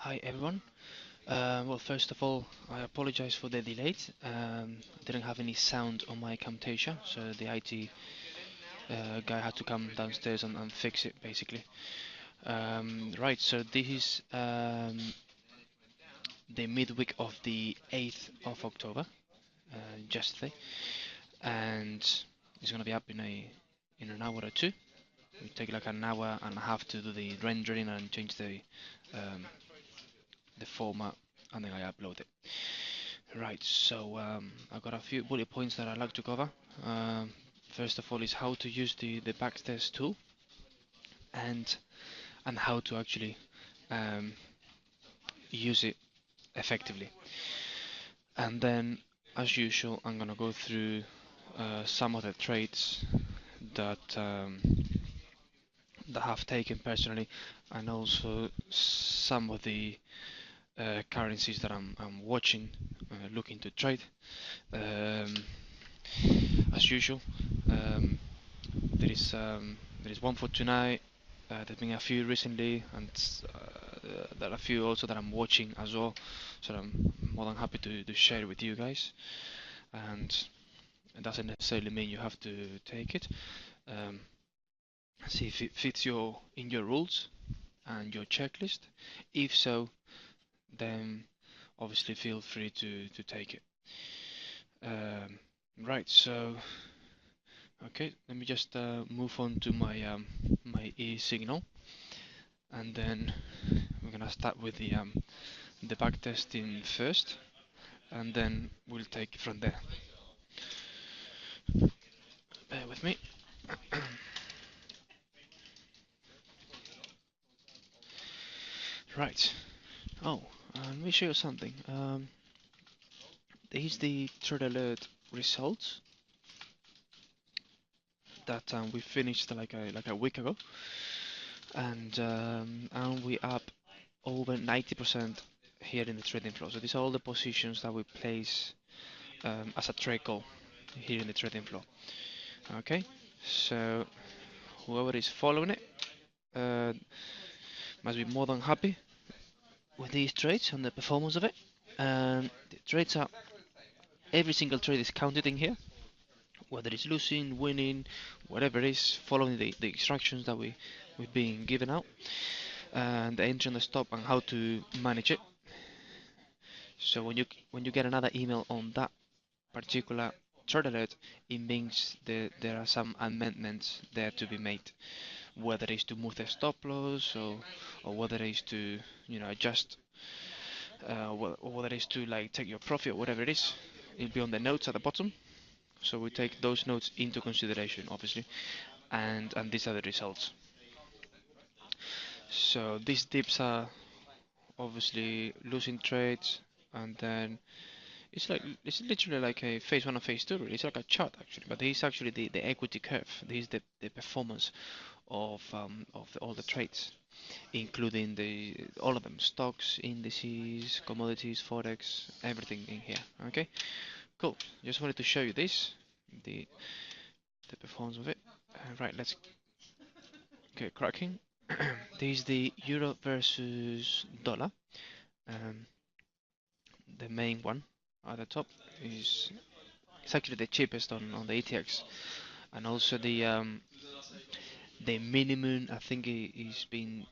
Hi everyone. Well, first of all, I apologize for the delay. I didn't have any sound on my Camtasia, so the IT guy had to come downstairs and fix it basically. Right, so this is the midweek of the 8th of October, yesterday, and it's gonna be up in an hour or two. It take like an hour and a half to do the rendering and change the format, and then I upload it. Right, so I've got a few bullet points that I'd like to cover. First of all is how to use the backtest tool and how to actually um, use it effectively. And then, as usual, I'm gonna go through some of the trades that that have taken personally, and also some of the currencies that I'm watching, looking to trade. Um, as usual, um, There is one for tonight. There's been a few recently, and there are a few also that I'm watching as well. So I'm more than happy to share it with you guys. And it doesn't necessarily mean you have to take it. Um, See if it fits in your rules and your checklist. If so, then obviously feel free to take it. Um, right. So okay, let me just move on to my e-signal, and then we're gonna start with the back testing first, and then we'll take it from there. Bear with me. Right. Oh, let me show you something. This is the thread alert results that we finished like a week ago, and we up over 90% here in the trading floor. So these are all the positions that we place as a trade call here in the trading floor. Okay, so whoever is following it uh, must be more than happy with these trades and the performance of it. The trades are every single trade is counted in here, whether it's losing, winning, whatever it is, following the instructions that we've been given out, and the entry and the stop and how to manage it. So when you get another email on that particular trade alert, it means that there are some amendments there to be made, whether it's to move the stop loss or whether it's to adjust or whether it's to like take your profit or whatever it is. It'll be on the notes at the bottom, so we take those notes into consideration obviously, and these are the results. So these dips are obviously losing trades, and then it's literally like a phase one and phase two really. It's like a chart actually, but this is actually the equity curve. This is the performance of all the trades, including all of them: stocks, indices, commodities, forex, everything in here. Okay, cool. Just wanted to show you this, the the performance of it. Right, let's get cracking. This is the euro versus dollar. Um, the main one at the top is it's actually the cheapest on the ATX, and also the minimum I think is been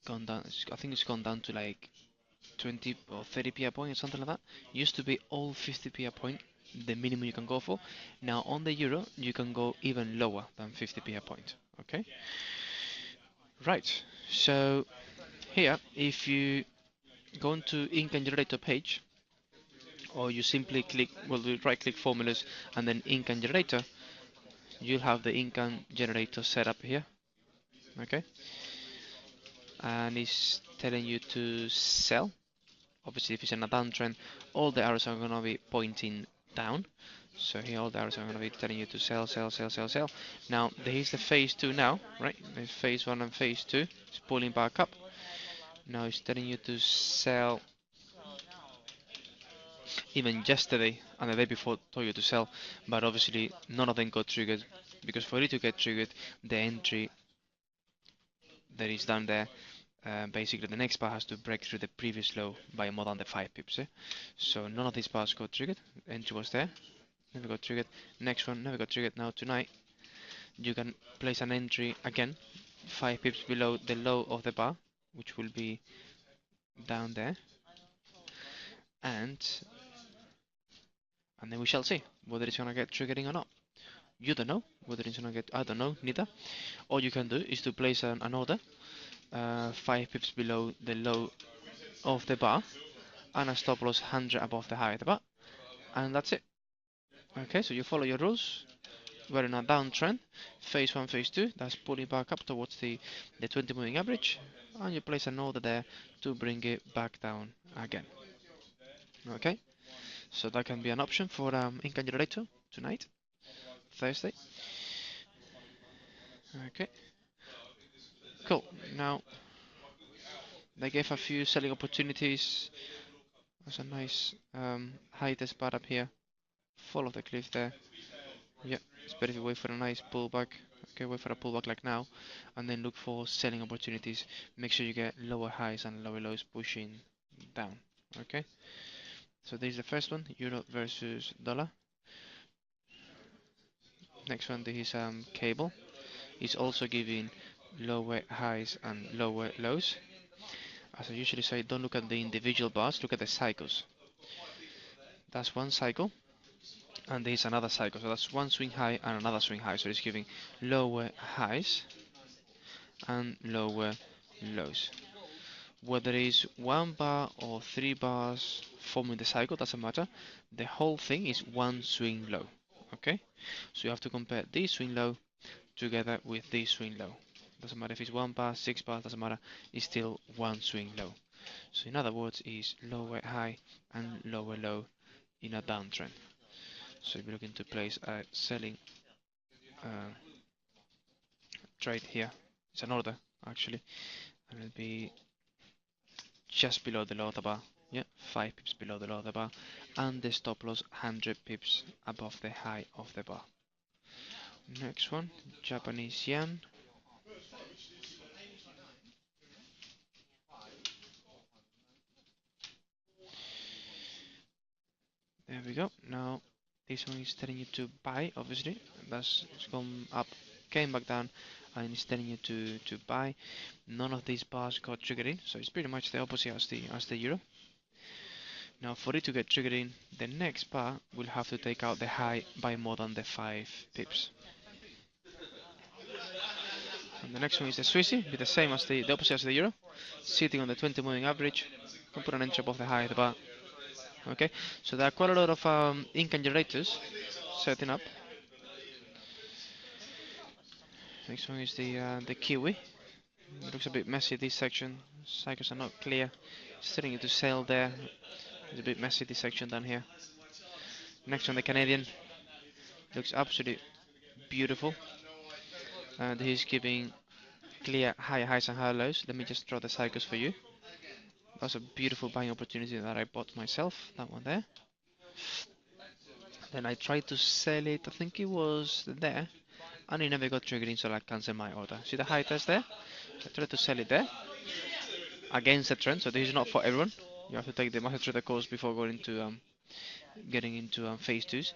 gone down. I think it's gone down to like 20 or 30p a point or something like that. Used to be all 50p a point, the minimum you can go for. Now on the euro, you can go even lower than 50p a point. Okay, right. So here, if you go into income generator page, or you simply click, well, do right click formulas and then income generator, you'll have the income generator set up here. Okay, and it's telling you to sell. Obviously, if it's in a downtrend, all the arrows are going to be pointing down. So here all the arrows are going to be telling you to sell, sell, sell, sell, sell. Now, here's the phase 2 now, right? There's phase 1 and phase 2. It's pulling back up. Now it's telling you to sell. Even yesterday and the day before told you to sell, but obviously none of them got triggered, because for it to get triggered, the entry that is down there basically the next bar has to break through the previous low by more than the 5 pips. So none of these bars got triggered. Entry was there, never got triggered. Next one never got triggered. Now tonight you can place an entry again 5 pips below the low of the bar, which will be down there, and then we shall see whether it's gonna get triggering or not. You don't know whether it's gonna get, I don't know neither. All you can do is to place an order 5 pips below the low of the bar and a stop loss 100 above the high of the bar, and that's it. Okay, so you follow your rules. We're in a downtrend, phase 1, phase 2, that's pulling back up towards the 20 moving average, and you place an order there to bring it back down again. Okay, so that can be an option for Inca Generator tonight, Thursday. Okay, cool. Now they gave a few selling opportunities. There's a nice high test bar up here. Follow the cliff there. Yeah, it's better if you wait for a nice pullback. Okay, wait for a pullback like now, and then look for selling opportunities. Make sure you get lower highs and lower lows pushing down. Okay, so this is the first one, euro versus dollar. Next one, this is cable. It's also giving lower highs and lower lows. As I usually say, don't look at the individual bars, look at the cycles. That's one cycle, and this is another cycle. So that's one swing high and another swing high. So it's giving lower highs and lower lows. Whether it's one bar or 3 bars forming the cycle, doesn't matter. The whole thing is one swing low. Okay, so you have to compare this swing low together with this swing low. Doesn't matter if it's 1 bar, 6 bars, doesn't matter. It's still one swing low. So in other words, is lower high and lower low in a downtrend. So if you're looking to place a selling trade here, it's an order actually, and it'll be just below the low of the bar. Yeah, 5 pips below the low of the bar, and the stop loss 100 pips above the high of the bar. Next one, Japanese yen. There we go. Now this one is telling you to buy, obviously. It's gone up, came back down, and it's telling you to buy. None of these bars got triggered in, so it's pretty much the opposite as the euro. Now for it to get triggered in, the next bar will have to take out the high by more than the 5 pips. And the next one is the Swissy, be the same as the opposite as the euro, sitting on the 20 moving average. Can put an entry above the high of the bar. Okay, so there are quite a lot of Inca generators setting up. Next one is the Kiwi. It looks a bit messy, this section. Cycles are not clear. Starting to sail there. It's a bit messy, this section down here. Next one, the Canadian. Looks absolutely beautiful. And he's giving clear higher highs and higher lows. Let me just draw the cycles for you. That's a beautiful buying opportunity that I bought myself. That one there. Then I tried to sell it. I think it was there. And it never got triggered in, so I cancelled my order. See the high test there? I tried to sell it there against the trend. So this is not for everyone. You have to take the master trader course before going to getting into phase 2s.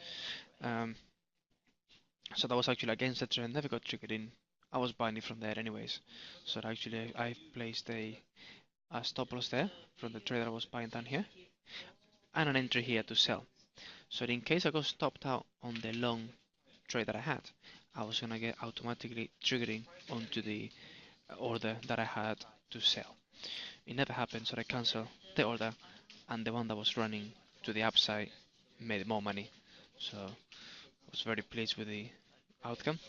So that was actually against the trend. Never got triggered in. I was buying it from there anyways. So actually I placed a stop loss there from the trade that I was buying down here, and an entry here to sell. So in case I got stopped out on the long trade that I had, I was gonna get automatically triggering onto the order that I had to sell. It never happened, so I canceled the order, and the one that was running to the upside made more money. So I was very pleased with the outcome.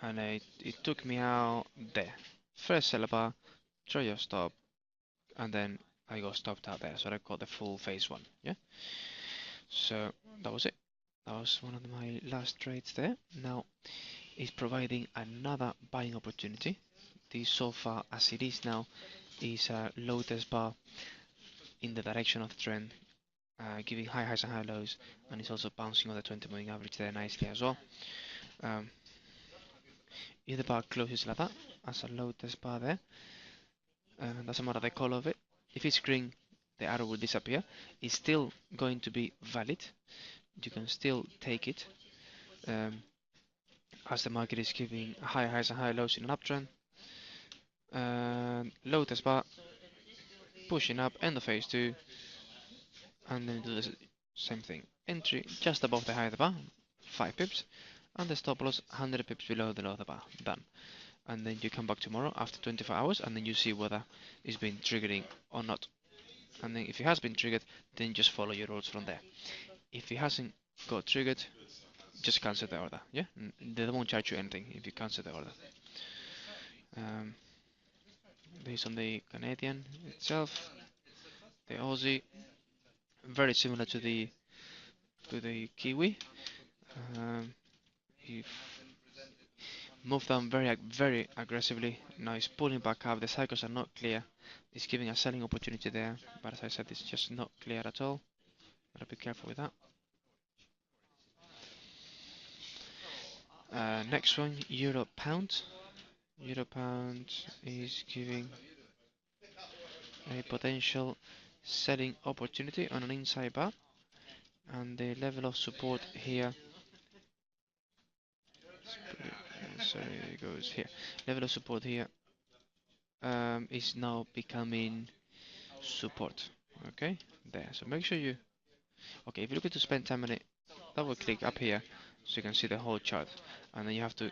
And it took me out there. First seller bar, draw your stop, and then I got stopped out there, so I got the full phase 1. Yeah. So that was it. That was one of my last trades there. Now it's providing another buying opportunity. This so far as it is now is a low test bar in the direction of the trend, giving high highs and high lows, and it's also bouncing on the 20 moving average there nicely as well. If the bar closes like that, as a low test bar there. Doesn't matter the color of it. If it's green, the arrow will disappear. It's still going to be valid. You can still take it um, as the market is giving high highs and high lows in an uptrend. Low test bar, pushing up, end of phase 2, and then do the same thing. Entry just above the high of the bar, 5 pips, and the stop loss 100 pips below the low of the bar. Done. And then you come back tomorrow after 24 hours, and then you see whether it's been triggering or not. And then if it has been triggered, then just follow your rules from there. If it hasn't got triggered, just cancel the order. Yeah, they won't charge you anything if you cancel the order. Based on the Canadian itself, the Aussie, very similar to the Kiwi. If moved down very aggressively. Now it's pulling back up. The cycles are not clear. It's giving a selling opportunity there, but as I said, it's just not clear at all. Gotta be careful with that. Next one, Euro Pound. Euro Pound is giving a potential selling opportunity on an inside bar, and the level of support here. Sorry, it goes here. Level of support here is now becoming support. Okay, there. So make sure you. Okay, if you're looking to spend time on it, double click up here so you can see the whole chart, and then you have to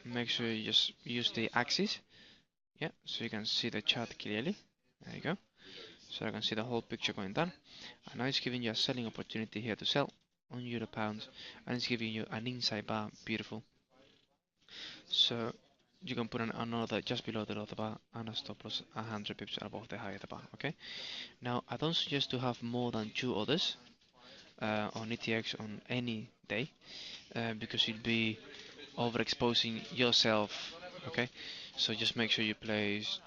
make sure you just use the axis. Yeah, so you can see the chart clearly. There you go. So I can see the whole picture going down. And now it's giving you a selling opportunity here to sell on Euro Pound, and it's giving you an inside bar. Beautiful. So you can put another just below the low of the bar and a stop loss 100 pips above the high of the bar. Okay. Now I don't suggest to have more than 2 orders on ETX on any day because you'd be overexposing yourself. Okay. So just make sure you place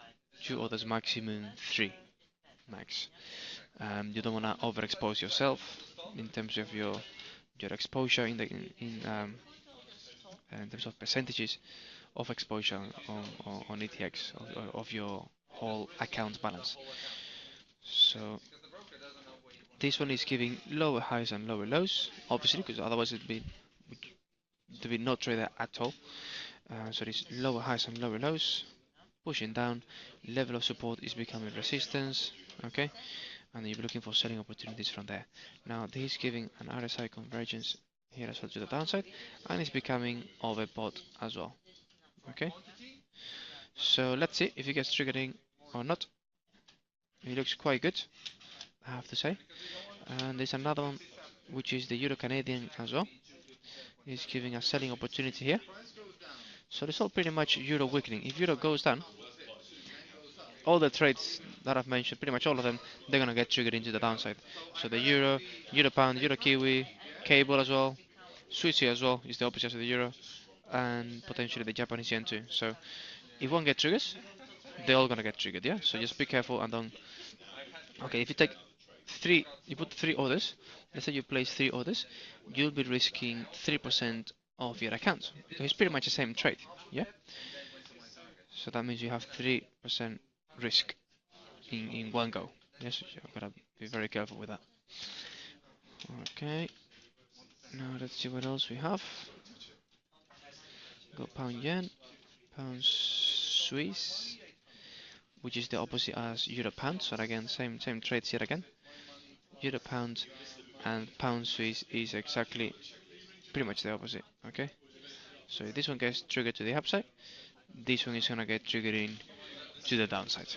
2 orders, maximum 3 max. You don't want to overexpose yourself in terms of your exposure in terms of percentages of exposure on ETX of your whole account balance. So this one is giving lower highs and lower lows, obviously, because otherwise it'd be no trader at all. So it's lower highs and lower lows, pushing down. Level of support is becoming resistance. Okay, and you're looking for selling opportunities from there. Now this is giving an RSI convergence here as well to the downside, and it's becoming overbought as well. Okay, so let's see if it gets triggering or not. It looks quite good, I have to say. And there's another one which is the Euro Canadian as well. It's giving a selling opportunity here. So it's all pretty much Euro weakening. If Euro goes down, all the trades that I've mentioned, pretty much all of them, they're gonna get triggered into the downside. So the Euro, Euro Pound, Euro Kiwi, Cable as well, Swiss as well is the opposite of the Euro, and potentially the Japanese yen too. So if one gets triggers, they're all gonna get triggered, yeah? So just be careful and don't. Okay, if you take 3, you put 3 orders, let's say you place 3 orders, you'll be risking 3% of your account. It's pretty much the same trade, yeah? So that means you have 3% risk in one go. Yes, you've got to be very careful with that. Okay, now let's see what else we have. Got pound yen, pound Swiss, which is the opposite as Euro pound. So again, same trades here again. Euro pound and pound Swiss is exactly pretty much the opposite. Okay, so if this one gets triggered to the upside, this one is gonna get triggered in to the downside.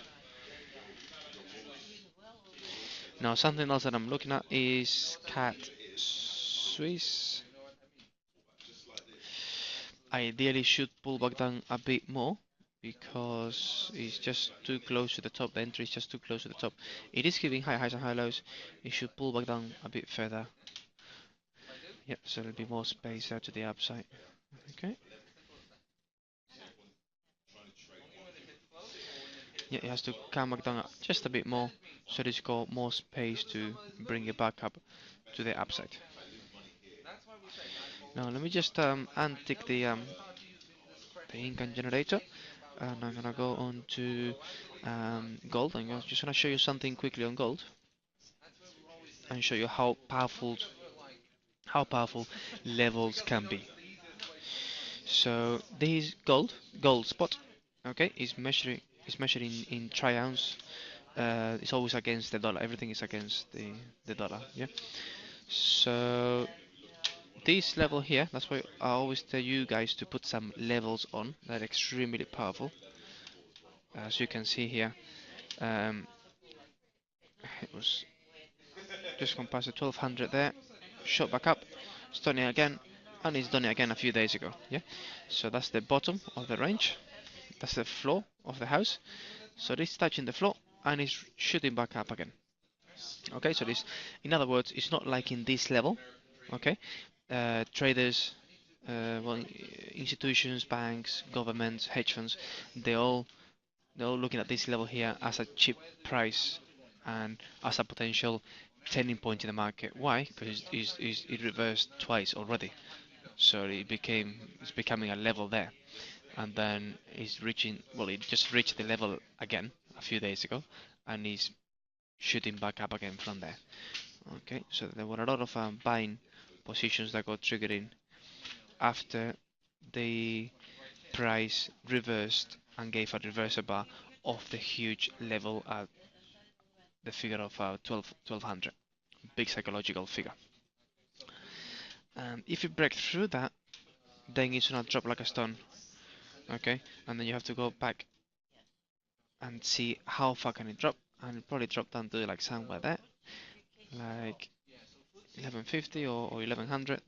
Now something else that I'm looking at is CAD Swiss. Ideally should pull back down a bit more because it's just too close to the top. The entry is just too close to the top. It is giving high highs and high lows. It should pull back down a bit further. Yep, so there'll be more space there to the upside. Okay. Yeah, it has to come back down just a bit more, so it's got more space to bring it back up to the upside. Now let me just untick the income generator. and I'm gonna go on to gold. I'm just gonna show you something quickly on gold and show you how powerful levels can be. So this gold spot, okay, is measured in trounce. It's always against the dollar. Everything is against the dollar. Yeah. So this level here, that's why I always tell you guys to put some levels on. They're extremely powerful. As you can see here, um, it was just gone past the 1200 there, shot back up, it's done it again, and it's done it again a few days ago. Yeah. So that's the bottom of the range. That's the floor of the house. So this touching the floor and it's shooting back up again. Okay, so this, in other words, it's not like in this level. Okay, traders, well, institutions, banks, governments, hedge funds, they all they're all looking at this level here as a cheap price and as a potential turning point in the market. Why? Because it reversed twice already, so it's becoming a level there, and then it's reaching. Well, it just reached the level again a few days ago, and is shooting back up again from there. Okay, so there were a lot of buying positions that got triggered in after the price reversed and gave a reversal bar of the huge level at the figure of 1200. Big psychological figure. If you break through that, then it's gonna drop like a stone. Okay, and then you have to go back and see how far can it drop, and it probably drop down to like somewhere there, like 1150 or 1100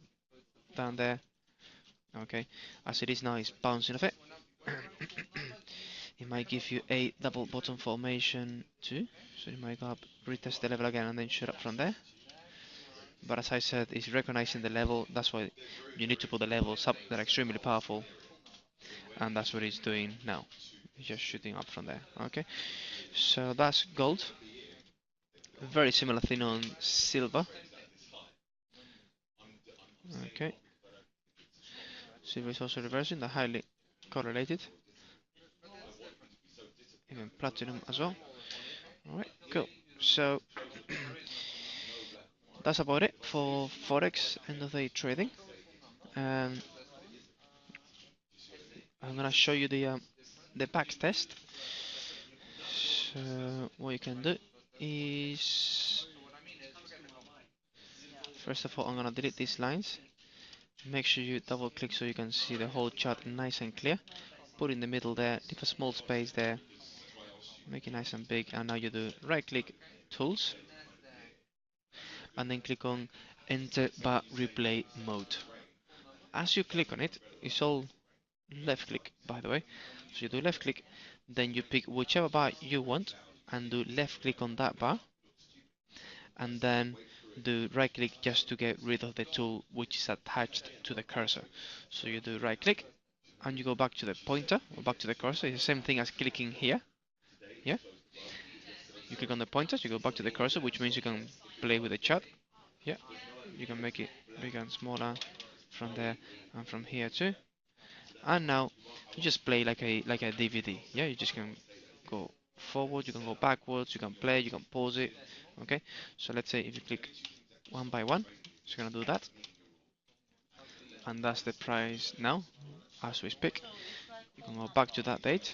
down there. Okay, as it is now, it's bouncing off it. It might give you a double bottom formation too, so you might go up, retest the level again, and then shoot up from there. But as I said, it's recognizing the level. That's why you need to put the levels up. They're extremely powerful, and that's what it's doing now. It's just shooting up from there. Okay, so that's gold. Very similar thing on silver. Okay, silver is also reversing. They're highly correlated. Even platinum as well. Alright, cool. So that's about it for Forex end of day trading. And I'm gonna show you the back test. So what you can do is, first of all, I'm gonna delete these lines. Make sure you double click so you can see the whole chart nice and clear. Put in the middle there, leave a small space there, make it nice and big, and now you do right click, tools, and then click on enter bar replay mode. As you click on it, it's all left click, by the way. So you do left click, then you pick whichever bar you want and do left click on that bar, and then do right click just to get rid of the tool which is attached to the cursor. So you do right click and you go back to the pointer or back to the cursor. It's the same thing as clicking here. Yeah, you click on the pointer, you go back to the cursor, which means you can play with the chart. Yeah, you can make it bigger and smaller from there and from here too. And now you just play like a DVD. Yeah, you just can go forward, you can go backwards, you can play, you can pause it. Okay, so let's say if you click one by one, it's gonna do that, and that's the price now as we speak. You can go back to that date.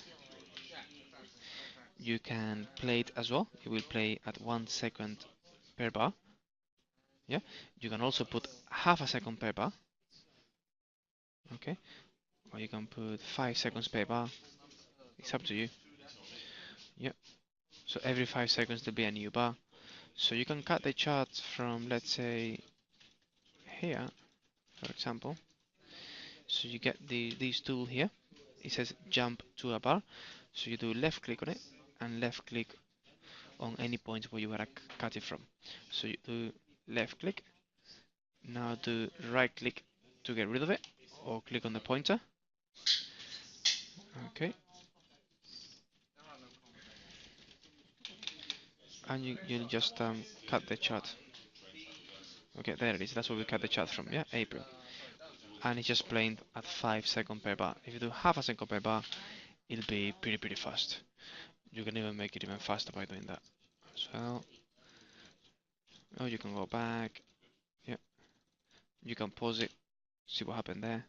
You can play it as well. It will play at 1 second per bar. Yeah, you can also put half a second per bar. Okay, or you can put 5 seconds per bar. It's up to you. Yeah, so every 5 seconds there'll be a new bar. So you can cut the chart from, let's say, here, for example. So you get this tool here. It says jump to a bar. So you do left click on it and left click on any point where you want to cut it from. So you do left click. Now do right click to get rid of it, or click on the pointer. Okay. And you'll just cut the chart. Okay, there it is. That's where we cut the chart from. Yeah, April. And it's just playing at 5 seconds per bar. If you do half a second per bar, it'll be pretty fast. You can even make it even faster by doing that. So, oh, you can go back. Yeah, you can pause it, see what happened there.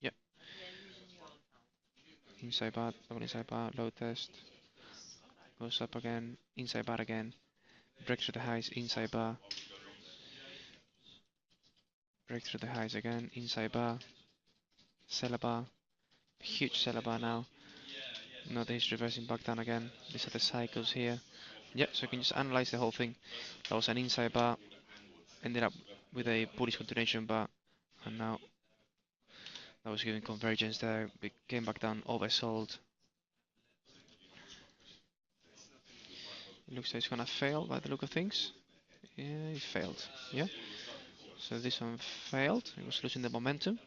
Yeah, inside bar, double inside bar, load test, goes up again, inside bar again, breaks through the highs, inside bar, breaks through the highs again, inside bar, seller bar, huge seller bar now. Notice reversing back down again. These are the cycles here. Yeah, so you can just analyze the whole thing. That was an inside bar, ended up with a bullish continuation bar, and now that was giving convergence there. We came back down, oversold. It looks like it's gonna fail by the look of things. Yeah, it failed. Yeah. So this one failed. It was losing the momentum,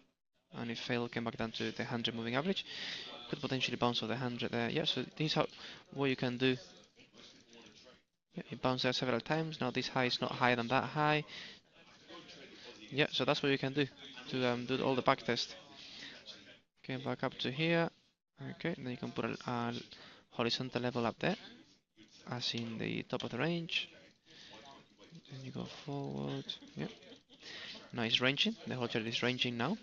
and it failed. Came back down to the 100 moving average. Could potentially bounce off the 100 there. Yeah. So this is how what you can do. Yeah, it bounced there several times. Now this high is not higher than that high. Yeah. So that's what you can do to do all the back test. Came back up to here. Okay. Then you can put a horizontal level up there, as in the top of the range. Then you go forward. Yeah. Now it's ranging. The whole chart is ranging now.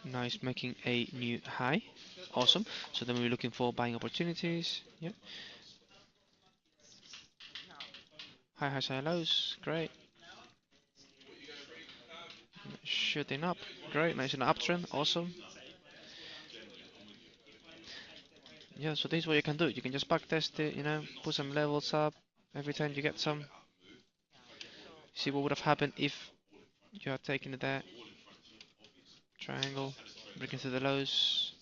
Now it's making a new high. Awesome. So then we're looking for buying opportunities. Yeah. High highs, high lows. Great. Shooting up. Great. Nice in an uptrend. Awesome. Yeah. So this is what you can do. You can just back test it. You know, put some levels up every time you get some. See what would have happened if you had taken it there. Triangle. Breaking through the lows.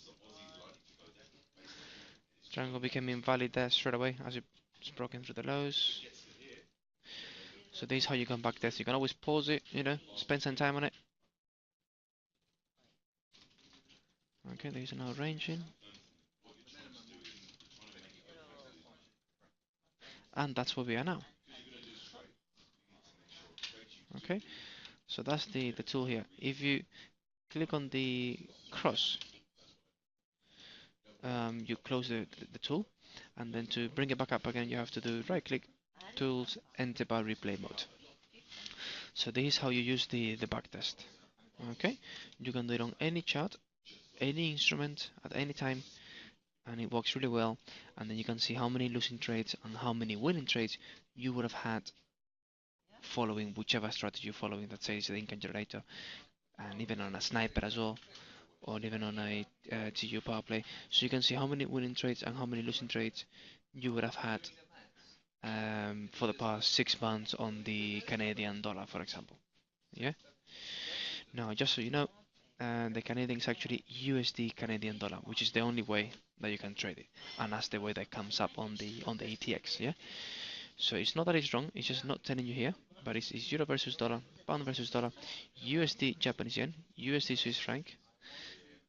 Triangle became invalid there straight away as it's broken through the lows. So this is how you can back test. You can always pause it, you know, spend some time on it. Okay, there's another ranging. And that's where we are now. Okay, so that's the tool here. If you click on the cross, you close the tool, and then to bring it back up again, you have to do right click, tools, enter bar replay mode. So this is how you use the backtest. Okay, you can do it on any chart, any instrument, at any time, and it works really well. And then you can see how many losing trades and how many winning trades you would have had following whichever strategy you're following that says the income generator, and even on a sniper as well, or even on a TU power play. So you can see how many winning trades and how many losing trades you would have had for the past 6 months on the Canadian dollar, for example. Yeah. Now, just so you know, the Canadian is actually USD Canadian dollar, which is the only way that you can trade it, and that's the way that comes up on the ATX. Yeah. So it's not that it's wrong. It's just not telling you here, but it's euro versus dollar, pound versus dollar, USD Japanese yen, USD Swiss franc.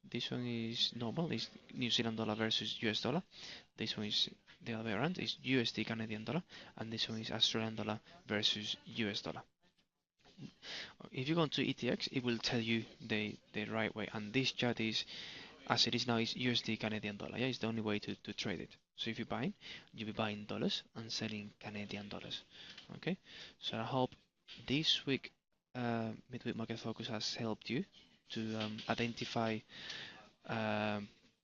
This one is normal. It's New Zealand dollar versus US dollar. This one is the other way around. It's USD Canadian dollar, and this one is Australian dollar versus US dollar. If you go to ETX, it will tell you the right way, and this chart is as it is now is USD Canadian dollar. Yeah, it's the only way to trade it. So if you're buying, you'll be buying dollars and selling Canadian dollars. Okay, so I hope this week midweek market focus has helped you to identify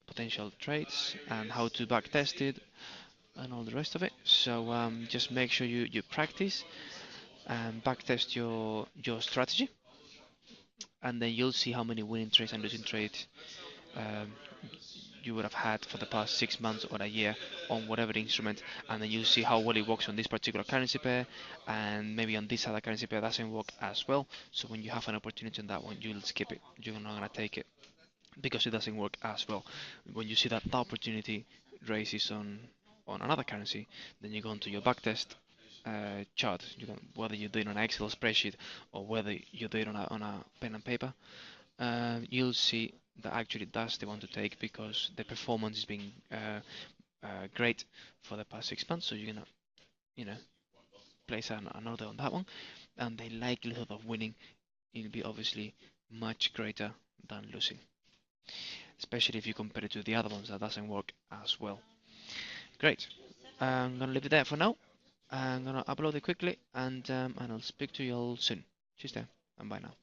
potential trades and how to backtest it and all the rest of it. So just make sure you practice and backtest your strategy, and then you'll see how many winning trades and losing trades um, you would have had for the past 6 months or a year on whatever instrument, and then you see how well it works on this particular currency pair, and maybe on this other currency pair doesn't work as well. So when you have an opportunity on that one, you'll skip it. You're not gonna take it because it doesn't work as well. When you see that the opportunity raises on another currency, then you go into your backtest chart. You can, whether you do it on an Excel spreadsheet or whether you do it on a pen and paper, you'll see that actually that's the one to take because the performance has been great for the past 6 months. So you're gonna, you know, place an order on that one, and the likelihood of winning will be obviously much greater than losing. especially if you compare it to the other ones that doesn't work as well. Great. I'm gonna leave it there for now. I'm gonna upload it quickly and I'll speak to you all soon. Cheers then, and bye now.